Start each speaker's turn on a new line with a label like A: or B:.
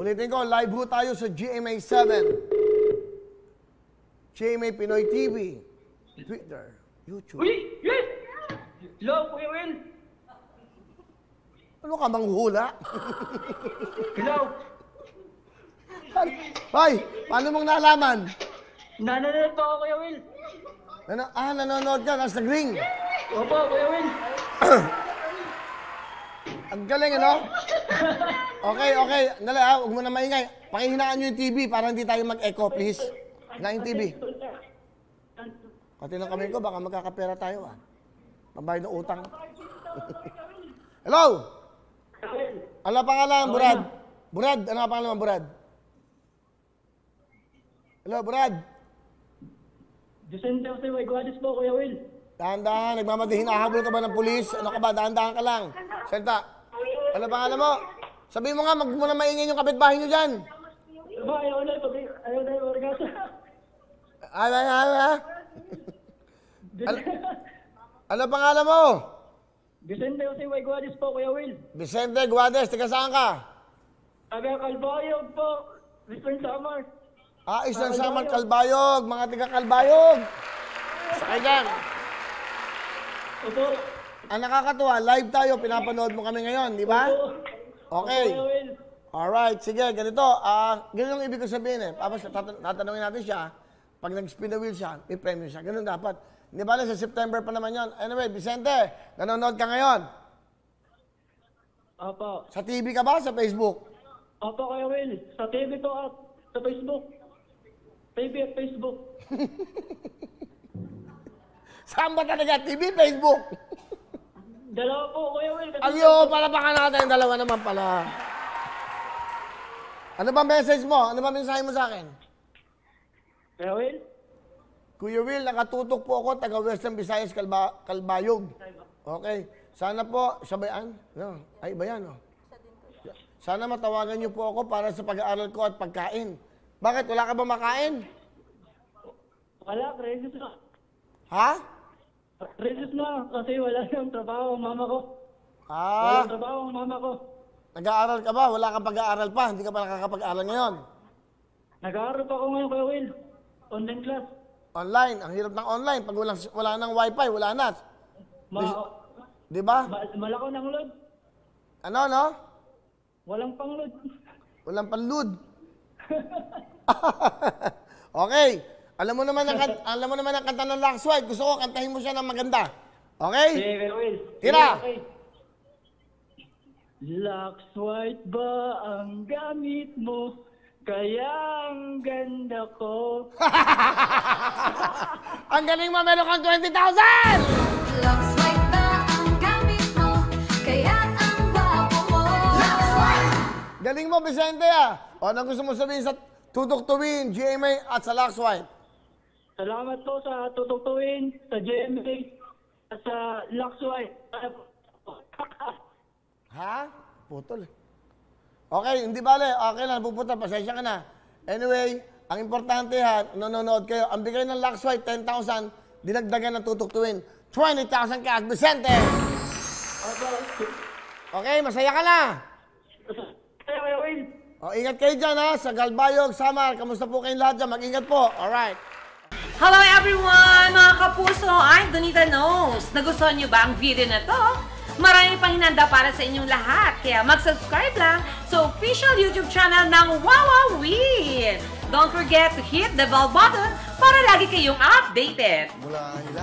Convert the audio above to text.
A: Ulitin ko, live ho tayo sa GMA 7. GMA Pinoy TV. Twitter. YouTube.
B: Uy! Yes! Hello, Kuya Will!
A: Ano ka, manghuhula?
B: Hello!
A: Hoy, paano mong nalaman?
B: Nanonood po ako, Kuya Will!
A: Nanonood ka, nasa ring.
B: Opo, Kuya Will!
A: Ang galing, ano? Okay. Dali ha, huwag mo na maingay. Pakihinaan nyo yung TV para hindi tayo mag-echo, please. Hinaan yung TV. Pati ng kamay ko, baka magkakapera tayo, ah. Pambayad ng utang. Hello? Ano pangalan, Brad? Brad, ano pangalan, Brad? Hello, Brad?
B: Vicente Jose Guadis po, Kuya Will.
A: Dahan-dahan, nagmamadihin, hinahabol ka ba ng pulis? Ano ka ba? Dahan-dahan ka lang. Salta. Ano pangalan mo? Sabihin mo nga, mag mo na maingay yung kapitbahay nyo dyan.
B: Ba, ayaw na yung orgasa.
A: Ano pangalan mo?
B: Vicente Jose Guadis po, Kuya Will.
A: Vicente Guades, taga saan ka?
B: Taga Calbayog po. Eastern Samar.
A: Eastern Samar, Calbayog. Mga taga Calbayog. Sakay dyan.
B: Opo.
A: Ang nakakatuwa, live tayo, pinapanood mo kami ngayon, di ba? Okay.
B: Kuya Will.
A: Alright, sige, ganito. Ganun ang ibig ko sabihin eh. Tapos tatanungin natin siya, pag nag-spin the wheel siya, may premium siya. Ganun dapat. Hindi ba sa September pa naman yon? Anyway, Vicente, nanonood ka ngayon?
B: Opo.
A: Sa TV ka ba? Sa Facebook?
B: Opo, Kuya Will. Sa TV po at sa Facebook. TV at Facebook.
A: Saan ba talaga? TV, Facebook?
B: Dalawa po, Kuya Will.
A: Ayo, palapakan natin. Dalawa naman pala. Ano ba message mo? Ano ba mensahe mo sa akin?
B: Kuya Will?
A: Kuya Will, nakatutok po ako, taga Western Visayas, Calbayog. Okay. Sana po, sabayan. No. Ay, iba yan, no? Sana matawagan niyo po ako para sa pag-aaral ko at pagkain. Bakit? Wala ka ba makain?
B: Wala, crisis na.
A: Ha?
B: Crisis na kasi wala nang trabaho ang mama ko. Walang trabaho ang mama ko.
A: Nag-aaral ka ba? Wala kang pag-aaral pa? Hindi ka pa nakakapag-aaral ngayon?
B: Nag-aaral pa ako ngayon, Kuya Will. Online class.
A: Online. Ang hirap ng online. Pag wala ng wifi, wala na. Di ba?
B: Malako ng load.
A: Ano, no?
B: Walang pang-load.
A: Walang panload. Okay. Alam mo naman ang kanta ng Lux White. Gusto ko kantahin mo siya ng maganda. Okay?
B: Sige, Kuya Will.
A: Tira!
B: Okay. Lux White ba ang gamit mo? Kaya ang ganda ko.
A: Ang galing mo, meron kang 20,000!
C: Lux White ba ang gamit mo? Kaya ang gwapo mo. Lux White!
A: Galing mo, Vicente, ah. O, anong gusto mo sabihin sa Tutuktuin, GMA at sa Lux White?
B: Salamat po sa tututuin, sa GMA, at sa Lux White.
A: Ha? Putol. Okay, hindi bale. Okay lang, pupunta. Pasensya ka na. Anyway, ang importante ha, nanonood kayo. Ang bigay ng Lux White, 10,000. Dinagdagan ng Tutuktuin. 20,000 cash, Vicente! Okay, masaya ka na.
B: Kuya Will.
A: O, ingat kayo dyan ha, sa Calbayog, Samar. Kamusta po kayong lahat dyan? Mag-ingat po. Alright.
D: Hello everyone! Mga kapuso, I'm Donita Knows. Nagustuhan niyo ba ang video na to? Marami pang hinanda para sa inyong lahat. Kaya mag-subscribe lang sa official YouTube channel ng Wawa Win. Don't forget to hit the bell button para lagi kayong updated.